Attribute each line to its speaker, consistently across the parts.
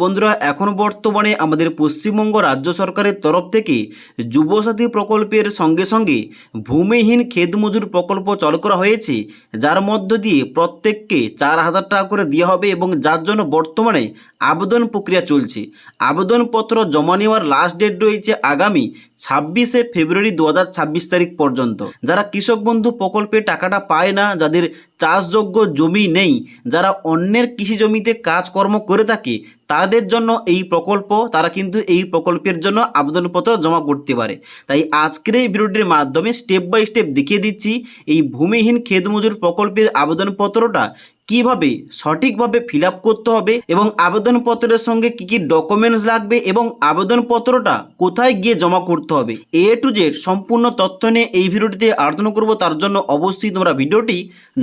Speaker 1: বন্ধুরা, এখন বর্তমানে আমাদের পশ্চিমবঙ্গ রাজ্য সরকারের তরফ থেকে যুবসাথী প্রকল্পের সঙ্গে সঙ্গে ভূমিহীন ক্ষেতমজুর প্রকল্প চালু করা হয়েছে, যার মধ্য দিয়ে প্রত্যেককে 4,000 টাকা করে দেওয়া হবে এবং যার জন্য বর্তমানে আবেদন প্রক্রিয়া চলছে। আবেদনপত্র জমা নেওয়ার লাস্ট ডেট রয়েছে আগামী 26শে ফেব্রুয়ারি 2026 তারিখ পর্যন্ত। যারা কৃষক বন্ধু প্রকল্পে টাকাটা পায় না, যাদের চাষযোগ্য জমি নেই, যারা অন্যের কৃষি জমিতে কাজকর্ম করে থাকে, তাদের জন্য এই প্রকল্প, তারা কিন্তু এই প্রকল্পের জন্য আবেদনপত্র জমা করতে পারে। তাই আজকের এই ভিডিওটির মাধ্যমে স্টেপ বাই স্টেপ দেখিয়ে দিচ্ছি এই ভূমিহীন ক্ষেতমজুর প্রকল্পের আবেদনপত্রটা কিভাবে সঠিকভাবে ফিল আপ করতে হবে এবং আবেদনপত্রের সঙ্গে কি কি ডকুমেন্টস লাগবে এবং আবেদনপত্রটা কোথায় গিয়ে জমা করতে হবে, এ টু জেড সম্পূর্ণ তথ্য নিয়ে এই ভিডিওটিতে আলোচনা করব। তার জন্য অবশ্যই তোমরা ভিডিওটি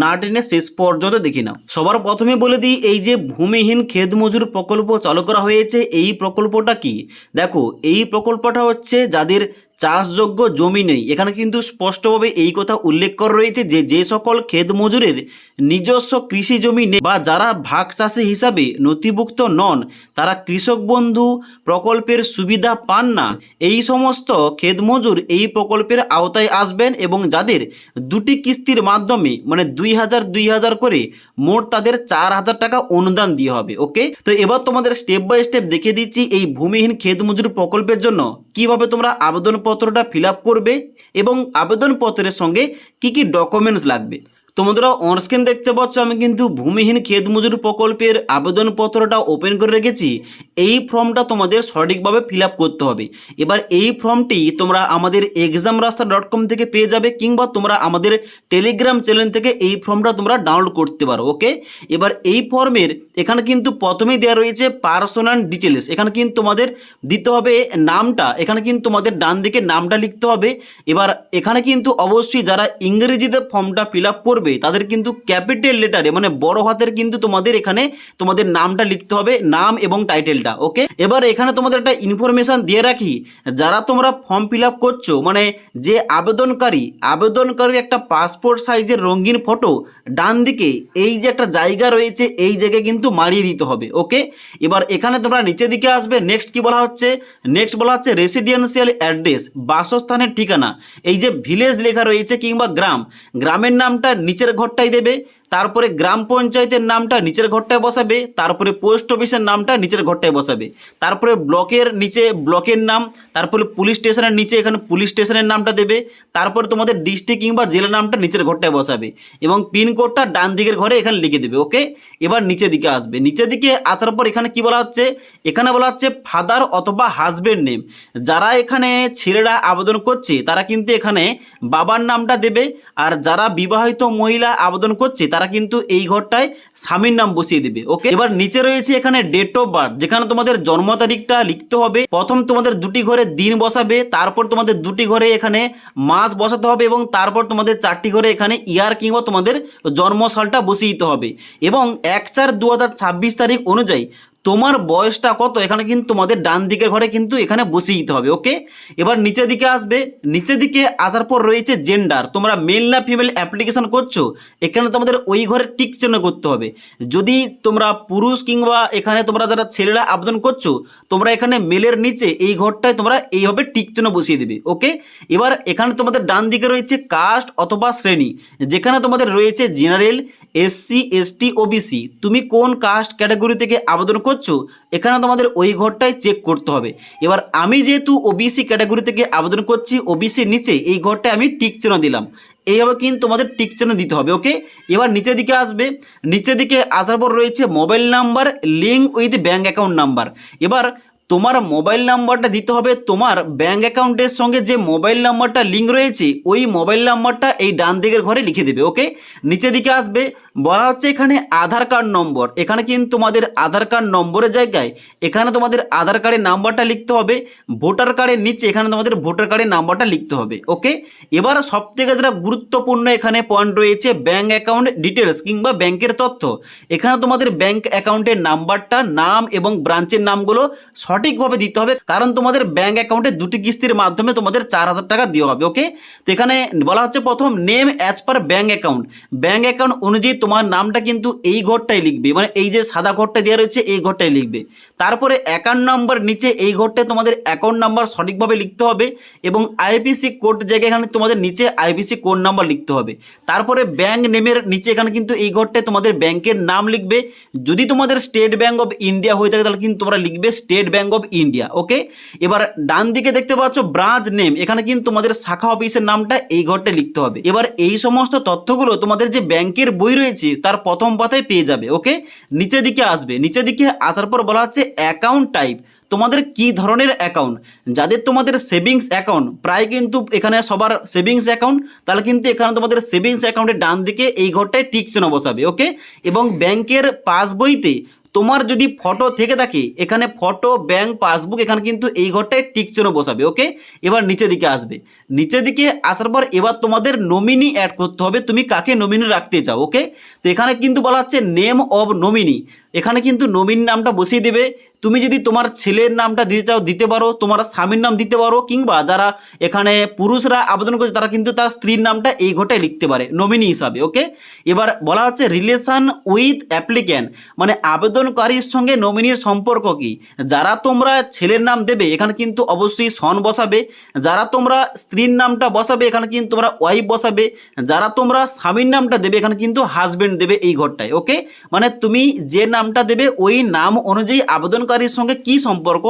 Speaker 1: না টেনে শেষ পর্যন্ত দেখে নাও। সবার প্রথমে বলে দিই, এই যে ভূমিহীন ক্ষেতমজুর প্রকল্প চালু করা হয়েছে, এই প্রকল্পটা কি? দেখো, এই প্রকল্পটা হচ্ছে যাদের চাষযোগ্য জমি নেই। এখানে কিন্তু স্পষ্টভাবে এই কথা উল্লেখ করা রয়েছে যে যে সকল ক্ষেত মজুরের নিজস্ব কৃষি জমি নেই বা যারা ভাগ চাষি হিসাবে নথিভুক্ত নন, তারা কৃষক বন্ধু প্রকল্পের সুবিধা পান না, এই সমস্ত ক্ষেত মজুর এই প্রকল্পের আওতায় আসবেন এবং যাদের দুটি কিস্তির মাধ্যমে মানে 2,000 করে মোট তাদের 4,000 টাকা অনুদান দিয়ে হবে। ওকে, তো এবার তোমাদের স্টেপ বাই স্টেপ দেখিয়ে দিচ্ছি এই ভূমিহীন ক্ষেত মজুর প্রকল্পের জন্য কিভাবে তোমরা আবেদনপত্রটা ফিল আপ করবে এবং আবেদনপত্রের সঙ্গে কি কি ডকুমেন্টস লাগবে। তো বন্ধুরা, অনস্ক্রিন দেখতে পাচ্ছ আমি কিন্তু ভূমিহীন ক্ষেতমজুর প্রকল্পের আবেদনপত্রটা ওপেন করে রেখেছি। এই ফর্মটা তোমাদের সঠিকভাবে ফিল আপ করতে হবে। এবার এই ফর্মটি তোমরা আমাদের examrasta.com থেকে পেয়ে যাবে, কিংবা তোমরা আমাদের টেলিগ্রাম চ্যানেল থেকে এই ফর্মটা তোমরা ডাউনলোড করতে পারো। ওকে, এবার এই ফর্মের এখানে কিন্তু প্রথমেই দেওয়া রয়েছে পার্সোনাল ডিটেলস। এখানে কিন্তু তোমাদের দিতে হবে নামটা, এখানে কিন্তু তোমাদের ডান দিকে নামটা লিখতে হবে। এবার এখানে কিন্তু অবশ্যই যারা ইংরেজিতে ফর্মটা ফিল আপ করবে তাদের কিন্তু ক্যাপিটাল লেটারে মানে বড় হাতের কিন্তু তোমাদের এখানে তোমাদের নামটা লিখতে হবে, নাম এবং টাইটেলটা। ওকে, এবার এখানে তোমাদের একটা ইনফরমেশন দিয়ে রাখি, যারা তোমরা ফর্ম ফিল আপ করছো মানে যে আবেদনকারীর একটা পাসপোর্ট সাইজের রঙিন ফটো ডান দিকে এই যে একটা জায়গা রয়েছে, এই জায়গায় কিন্তু মারিয়ে দিতে হবে। ওকে, এবার এখানে তোমরা নিচের দিকে আসবে, নেক্সট কি বলা হচ্ছে, নেক্সট বলা হচ্ছে রেসিডেন্সিয়াল অ্যাড্রেস, বাসস্থানের ঠিকানা। এই যে ভিলেজ লেখা রয়েছে কিংবা গ্রামের নামটা নিচের ঘরটাই দেবে, তারপরে গ্রাম পঞ্চায়েতের নামটা নিচের ঘরটায় বসাবে, তারপরে পোস্ট অফিসের নামটা নিচের ঘরটায় বসাবে, তারপরে ব্লকের নিচে ব্লকের নাম, তারপরে পুলিশ স্টেশনের নিচে এখানে পুলিশ স্টেশনের নামটা দেবে, তারপরে তোমাদের ডিস্ট্রিক্ট কিংবা জেলার নামটা নিচের ঘরটায় বসাবে এবং পিনকোডটা ডান দিকের ঘরে এখানে লিখে দেবে। ওকে, এবার নিচের দিকে আসবে, নিচের দিকে আসার পর এখানে কি বলা হচ্ছে, এখানে বলা হচ্ছে ফাদার অথবা হাজবেন্ড নেম। যারা এখানে ছেলেরা আবেদন করছে তারা কিন্তু এখানে বাবার নামটা দেবে, আর যারা বিবাহিত মহিলা আবেদন করছে তারা কিন্তু এই ঘরটায় স্বামীর নাম বসিয়ে দেবে। ওকে, এবার নিচে রয়েছে এখানে ডেট অফ বার্থ, যেখানে তোমাদের জন্ম তারিখটা লিখতে হবে। প্রথম তোমাদের দুটি ঘরে দিন বসাবে, তারপর তোমাদের দুটি ঘরে এখানে মাস বসাতে হবে এবং তারপর তোমাদের 4টি ঘরে এখানে ইয়ার কিংবা তোমাদের জন্মসালটা বসিয়ে দিতে হবে এবং 1/4/2026 তারিখ অনুযায়ী তোমার বয়সটা কত এখানে কিন্তু তোমাদের ডান দিকের ঘরে কিন্তু এখানে বসিয়ে দিতে হবে। ওকে, এবার নিচের দিকে আসবে, নিচের দিকে আসার পর রয়েছে জেন্ডার, তোমরা মেল না ফিমেল অ্যাপ্লিকেশন করছো, এখানে তোমাদের ওই ঘরে টিক চিহ্ন করতে হবে। যদি তোমরা পুরুষ কিংবা এখানে তোমরা যারা ছেলেরা আবেদন করছো, তোমরা এখানে মেলের নিচে এই ঘরটায় তোমরা এইভাবে টিক চিহ্ন বসিয়ে দেবে। ওকে, এবার এখানে তোমাদের ডান দিকে রয়েছে কাস্ট অথবা শ্রেণী, যেখানে তোমাদের রয়েছে জেনারেল, SC ST OBC, তুমি কোন কাস্ট ক্যাটাগরি থেকে আবেদন করছো এখানে তোমাদের ওই ঘরটায় চেক করতে হবে। এবার আমি যেহেতু OBC ক্যাটাগরি থেকে আবেদন করছি, OBC নিচে এই ঘরটায় আমি টিক চিহ্ন দিলাম, এইভাবে কিন্তু তোমাদের টিক চিহ্ন দিতে হবে। ওকে, এবার নিচের দিকে আসবে, নিচের দিকে আসার পর রয়েছে mobile number link with bank account number. এবার তোমার মোবাইল নাম্বারটা দিতে হবে, তোমার ব্যাঙ্ক অ্যাকাউন্টের সঙ্গে যে মোবাইল নাম্বারটা লিঙ্ক রয়েছে ওই মোবাইল নাম্বারটা এই ডান দিকের ঘরে লিখে দেবে। ওকে, নিচের দিকে আসবে, বলা হচ্ছে এখানে আধার কার্ড নম্বর, এখানে কিন্তু তোমাদের আধার কার্ড নম্বরের জায়গায় এখানে তোমাদের আধার কার্ডের নাম্বারটা লিখতে হবে, ভোটার কার্ডের নিচে এখানে তোমাদের ভোটার কার্ডের নাম্বারটা লিখতে হবে। ওকে, এবার সবথেকে যেটা গুরুত্বপূর্ণ এখানে পয়েন্ট রয়েছে ব্যাঙ্ক অ্যাকাউন্ট ডিটেলস কিংবা ব্যাংকের তথ্য। এখানে তোমাদের ব্যাঙ্ক অ্যাকাউন্টের নাম্বারটা, নাম এবং ব্রাঞ্চের নামগুলো সঠিকভাবে দিতে হবে, কারণ তোমাদের ব্যাঙ্ক অ্যাকাউন্টে দুটি কিস্তির মাধ্যমে তোমাদের 4,000 টাকা দেওয়া হবে। ওকে, তো এখানে বলা হচ্ছে প্রথম name as per bank account. Bank account অনুযায়ী তোমার নামটা কিন্তু এই ঘরটাই লিখবে, মানে এই যে সাদা ঘরটা দেওয়া রয়েছে এই ঘরটাই লিখবে। তারপরে অ্যাকাউন্ট নাম্বার নিচে এই ঘরটায় তোমাদের অ্যাকাউন্ট নাম্বার সঠিকভাবে লিখতে হবে এবং আইপিসি কোড জায়গায় এখানে তোমাদের নিচে আইপিসি কোড নাম্বার লিখতে হবে। তারপরে ব্যাঙ্ক নেমের নিচে এখানে কিন্তু এই ঘরটায় তোমাদের ব্যাংকের নাম লিখবে। যদি তোমাদের স্টেট ব্যাঙ্ক অফ ইন্ডিয়া হয়ে থাকে তাহলে কিন্তু তোমরা লিখবে স্টেট ব্যাঙ্ক অফ ইন্ডিয়া। ওকে, এবার ডান দিকে দেখতে পাচ্ছ ব্রাঞ্চ নেম, এখানে কিন্তু তোমাদের শাখা অফিসের নামটা এই ঘরটায় লিখতে হবে। এবার এই সমস্ত তথ্যগুলো তোমাদের যে ব্যাংকের বই রয়েছে তার প্রথম পাতায় পেয়ে যাবে। ওকে, নিচে দিকে আসবে, নিচে দিকে আসার পর বলা হচ্ছে অ্যাকাউন্ট টাইপ, তোমাদের কি ধরনের অ্যাকাউন্ট। যাদের তোমাদের সেভিংস অ্যাকাউন্ট, প্রায় কিন্তু এখানে সবার সেভিংস অ্যাকাউন্ট, তাহলে কিন্তু এখানে তোমাদের সেভিংস অ্যাকাউন্টের ডান দিকে এই ঘরটায় টিক চিহ্ন বসাবে। ওকে, এবং ব্যাংকের পাসবইতে তোমার যদি ফটো থেকে থাকে এখানে ফটো ব্যাংক পাসবুক, এখানে কিন্তু এই ঘরটায় টিক চিহ্ন বসাবে। ওকে, এবার নিচে দিকে আসবে, নিচে দিকে আসার পর এবার তোমাদের নমিনি অ্যাড করতে হবে, তুমি কাকে নমিনি রাখতে চাও। ওকে, তো এখানে কিন্তু বলা হচ্ছে নেম অব নমিনি, এখানে কিন্তু নমিনি নামটা বসিয়ে দেবে। তুমি যদি তোমার ছেলের নামটা দিতে চাও দিতে পারো, তোমার স্বামীর নাম দিতে পারো, কিংবা যারা এখানে পুরুষরা আবেদন করছে তারা কিন্তু তার স্ত্রীর নামটা এই ঘরটায় লিখতে পারে নমিনি হিসাবে। ওকে, এবার বলা হচ্ছে রিলেশন উইথ অ্যাপ্লিক্যান্ট, মানে আবেদনকারীর সঙ্গে নমিনির সম্পর্ক কি। যারা তোমরা ছেলের নাম দেবে এখানে কিন্তু অবশ্যই সন বসাবে, যারা তোমরা স্ত্রীর নামটা বসাবে এখানে কিন্তু তোমরা ওয়াইফ বসাবে, যারা তোমরা স্বামীর নামটা দেবে এখানে কিন্তু হাজবেন্ড দেবে এই ঘরটায়। ওকে, মানে তুমি যে নামটা দেবে ওই নাম অনুযায়ী আবেদনকারীর সঙ্গে কি সম্পর্ক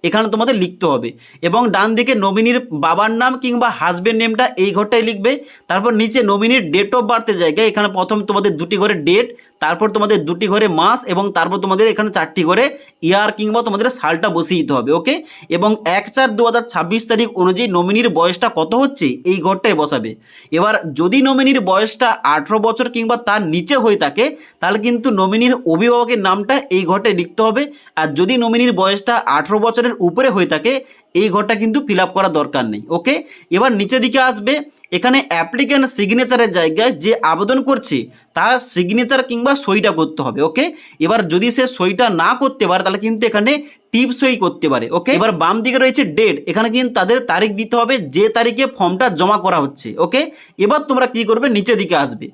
Speaker 1: এখানে তোমাদের লিখতে হবে। এবং ডান দিকে নমিনির বাবার নাম কিংবা হাজবেন্ড নেমটা এই ঘরটায় লিখবে। তারপর নিচে নমিনির ডেট অফ বার্থের জায়গায় এখানে প্রথম তোমাদের দুটি ঘরে ডেট, তারপর তোমাদের দুটি ঘরে মাস, এবং তারপর তোমাদের এখানে 4টি ঘরে ইয়ার কিংবা তোমাদের সালটা বসিয়ে দিতে হবে। ওকে, এবং 1/4/2026 তারিখ অনুযায়ী নমিনির বয়সটা কত হচ্ছে এই ঘরটায় বসাবে। এবার যদি নমিনির বয়সটা 18 বছর কিংবা তার নিচে হয়ে থাকে তাহলে কিন্তু নমিনির অভিভাবকের নামটা এই ঘরটায় লিখতে হবে। আর যদি নমিনির বয়সটা 18 বছরের উপরে হয়ে থাকে এই ঘরটা কিন্তু ফিল আপ করা দরকার নেই। ওকে, এবার নিচে দিকে আসবে, এখানে অ্যাপ্লিক্যান্ট সিগনেচারের জায়গায় যে আবেদন করছে তার সিগনেচার কিংবা সইটা করতে হবে। ওকে, এবার যদি সে সইটা না করতে পারে তাহলে কিন্তু এখানে টিপ সই করতে পারে। ওকে, এবার বাম দিকে রয়েছে ডেট, এখানে কিন্তু তাদের তারিখ দিতে হবে যে তারিখে ফর্মটা জমা করা হচ্ছে। ওকে, এবার তোমরা কি করবে, নিচের দিকে আসবে,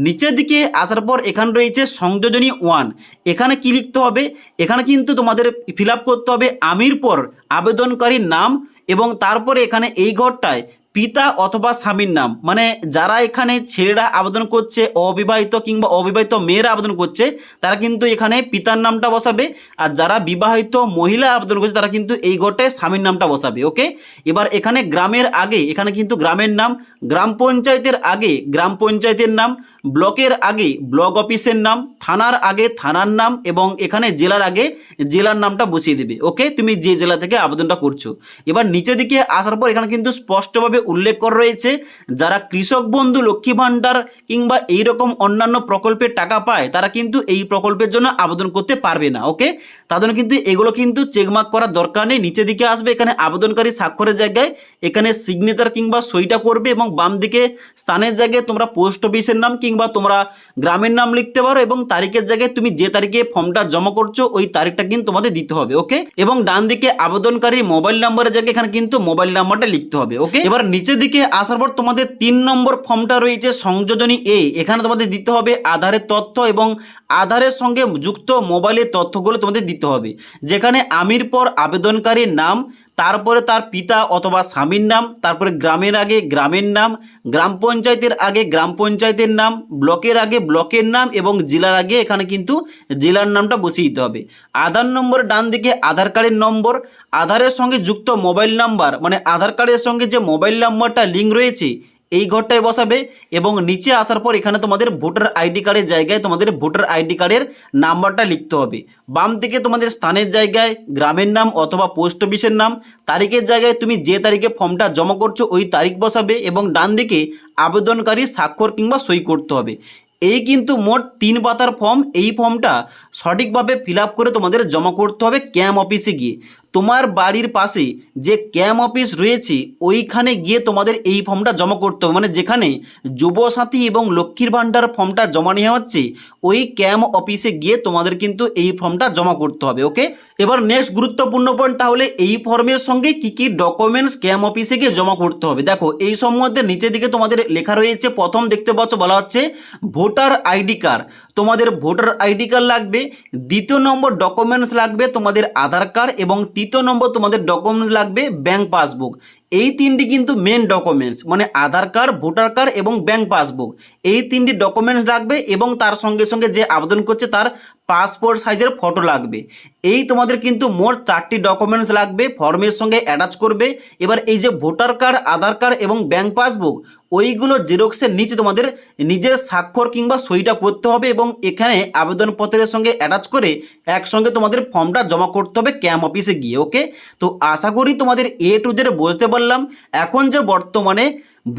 Speaker 1: নিচের দিকে আসার পর এখানে রয়েছে সংযোজনী 1, এখানে কি লিখতে হবে, এখানে কিন্তু তোমাদের ফিল আপ করতে হবে আমির পর আবেদনকারীর নাম, এবং তারপরে এখানে এই ঘরটায় পিতা অথবা স্বামীর নাম, মানে যারা এখানে ছেলেরা আবেদন করছে অবিবাহিত কিংবা অবিবাহিত মেয়েরা আবেদন করছে তারা কিন্তু এখানে পিতার নামটা বসাবে, আর যারা বিবাহিত মহিলা আবেদন করছে তারা কিন্তু এই ঘরটায় স্বামীর নামটা বসাবে। ওকে, এবার এখানে গ্রামের আগে এখানে কিন্তু গ্রামের নাম, গ্রাম পঞ্চায়েতের আগে গ্রাম পঞ্চায়েতের নাম, ব্লকের আগে ব্লক অফিসের নাম, থানার আগে থানার নাম, এবং এখানে জেলার আগে জেলার নামটা বসিয়ে দেবে। ওকে, তুমি যে জেলা থেকে আবেদনটা করছো। এবার নিচের দিকে আসার পর এখানে কিন্তু স্পষ্টভাবে উল্লেখ করা রয়েছে যারা কৃষক বন্ধু, লক্ষ্মী ভাণ্ডার কিংবা এইরকম অন্যান্য প্রকল্পের টাকা পায় তারা কিন্তু এই প্রকল্পের জন্য আবেদন করতে পারবে না। ওকে, তাদের কিন্তু এগুলো কিন্তু চেকমার্ক করার দরকার নেই। নিচের দিকে আসবে, এখানে আবেদনকারী স্বাক্ষরের জায়গায় এখানে সিগনেচার কিংবা সইটা করবে, এবং বাম দিকে স্থানের জায়গায় তোমরা পোস্ট অফিসের নাম কিংবা তোমরা গ্রামের নাম লিখতে পারো, এবং তারিখের জায়গায় তুমি যে তারিখে ফর্মটা জমা করছো ওই তারিখটা কিন্তু তোমাদের দিতে হবে। ওকে, এবং ডান দিকে আবেদনকারীর মোবাইল নাম্বারের জায়গায় এখানে কিন্তু মোবাইল নাম্বারটা লিখতে হবে। ওকে, এবার নিচের দিকে আসার পর তোমাদের 3 নম্বর ফর্মটা রয়েছে সংযোজনী এ, এখানে তোমাদের দিতে হবে আধারের তথ্য এবং আধারের সঙ্গে যুক্ত মোবাইলের তথ্যগুলো তোমাদের দিতে হবে, যেখানে আমির পর আবেদনকারীর নাম, তারপরে তার পিতা অথবা স্বামীর নাম, তারপরে গ্রামের আগে গ্রামের নাম, গ্রাম পঞ্চায়েতের আগে গ্রাম পঞ্চায়েতের নাম, ব্লকের আগে ব্লকের নাম, এবং জেলার আগে এখানে কিন্তু জেলার নামটা বসিয়ে দিতে হবে। আধার নম্বর ডান দিকে আধার কার্ডের নম্বর, আধারের সঙ্গে যুক্ত মোবাইল নাম্বার, মানে আধার কার্ডের সঙ্গে যে মোবাইল নাম্বারটা লিঙ্ক রয়েছে এই ঘরটায় বসাবে, এবং নিচে আসার পর এখানে তোমাদের ভোটার আইডি কার্ডের জায়গায় তোমাদের ভোটার আইডি কার্ডের নাম্বারটা লিখতে হবে। বাম দিকে তোমাদের স্থানের জায়গায় গ্রামের নাম অথবা পোস্ট অফিসের নাম, তারিখের জায়গায় তুমি যে তারিখে ফর্মটা জমা করছো ওই তারিখ বসাবে, এবং ডান দিকে আবেদনকারী স্বাক্ষর কিংবা সই করতে হবে। এই কিন্তু মোট 3 পাতার ফর্ম, এই ফর্মটা সঠিকভাবে ফিল আপ করে তোমাদের জমা করতে হবে ক্যাম্প অফিসে গিয়ে। তোমার বাড়ির পাশে যে ক্যাম্প অফিস রয়েছে ওইখানে গিয়ে তোমাদের এই ফর্মটা জমা করতে হবে, মানে যেখানে যুবসাথী এবং লক্ষ্মীর ভাণ্ডার ফর্মটা জমা নেওয়া হচ্ছে ওই ক্যাম্প অফিসে গিয়ে তোমাদের কিন্তু এই ফর্মটা জমা করতে হবে। ওকে, এবার নেক্সট গুরুত্বপূর্ণ পয়েন্ট, তাহলে এই ফর্মের সঙ্গে কি কি ডকুমেন্টস ক্যাম্প অফিসে গিয়ে জমা করতে হবে। দেখো এই সম্বন্ধে নিচের দিকে তোমাদের লেখা রয়েছে। প্রথম দেখতে পাচ্ছ বলা হচ্ছে ভোটার আইডি কার্ড, তোমাদের ভোটার আইডি কার্ড লাগবে। দ্বিতীয় নম্বর ডকুমেন্টস লাগবে তোমাদের আধার কার্ড, এবং তৃতীয় নম্বর তোমাদের ডকুমেন্টস লাগবে ব্যাংক পাসবুক। এই তিনটি কিন্তু মেন ডকুমেন্টস, মানে আধার কার্ড, ভোটার কার্ড এবং ব্যাংক পাসবুক, এই তিনটি ডকুমেন্টস লাগবে। এবং তার সঙ্গে সঙ্গে যে আবেদন করছে তার পাসপোর্ট সাইজের ফটো লাগবে। এই তোমাদের কিন্তু মোট 4টি ডকুমেন্টস লাগবে, ফর্মের সঙ্গে অ্যাটাচ করবে। এবার এই যে ভোটার কার্ড, আধার কার্ড এবং ব্যাংক পাসবুক, ওইগুলো জেরক্সের নিচে তোমাদের নিজের স্বাক্ষর কিংবা সইটা করতে হবে, এবং এখানে আবেদনপত্রের সঙ্গে অ্যাটাচ করে একসঙ্গে তোমাদের ফর্মটা জমা করতে হবে ক্যাম্প অফিসে গিয়ে। ওকে, তো আশা করি তোমাদের এ টু জেড বুঝতে পারলাম। এখন যে বর্তমানে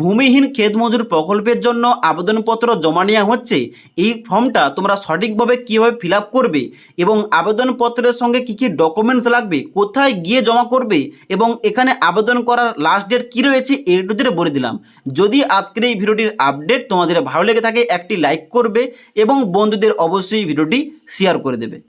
Speaker 1: ভূমিহীন ক্ষেত মজুর প্রকল্পের জন্য আবেদনপত্র জমা নেওয়া হচ্ছে, এই ফর্মটা তোমরা সঠিকভাবে কীভাবে ফিল আপ করবে এবং আবেদনপত্রের সঙ্গে কী কী ডকুমেন্টস লাগবে, কোথায় গিয়ে জমা করবে, এবং এখানে আবেদন করার লাস্ট ডেট কী রয়েছে, এ টু জেড বলে দিলাম। যদি আজকের এই ভিডিওটির আপডেট তোমাদের ভালো লেগে থাকে একটি লাইক করবে এবং বন্ধুদের অবশ্যই ভিডিওটি শেয়ার করে দেবে।